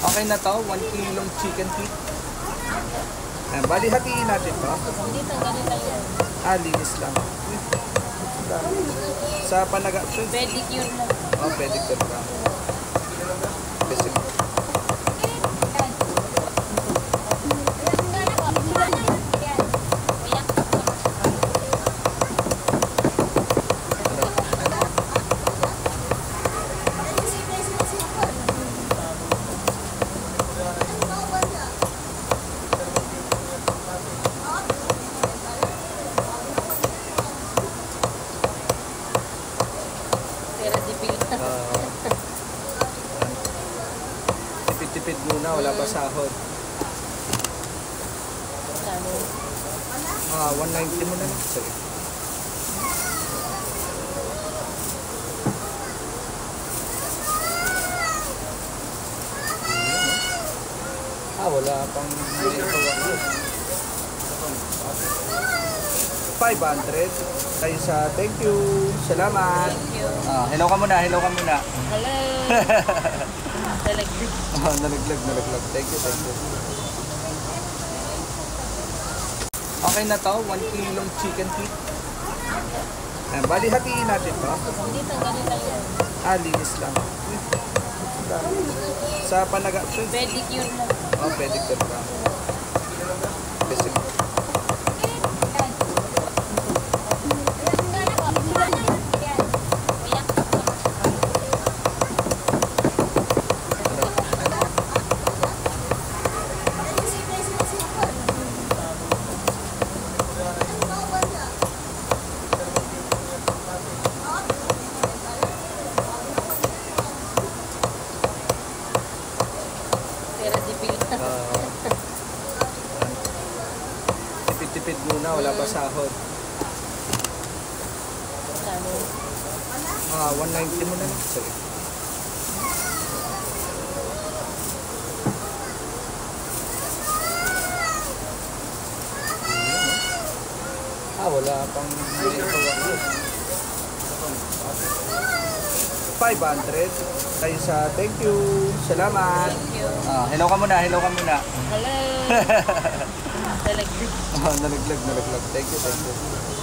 Okay na to, 1 kilong chicken feet. Ayan, bali hatiin natin to. Dito, ganito yun. Linis lang. Sa panaga, Pedicure mo. pedicure lang. Kasi, tipid-tipid muna, wala pa sahod. 190 muna lang. Sige. Wala pang 500. Tayo sa thank you. Salamat. Hello ka muna, hello ka muna. Hello. Nalaglag. Nalaglag. Thank you. Okay na to, 1 kilong chicken feet. Ayan, bali hatiin natin to. Dito, ganito yun. Linis lang. Sa panaga, Pedicure mo. pedicure lang. Kasi, tipid-tipid muna, wala pa sahod. 190 muna lang. Sige. Wala pang 500. Tayo sa thank you. Salamat. Hello ka muna, hello ka muna. Hello. Nalaglag. Nalaglag. Thank you.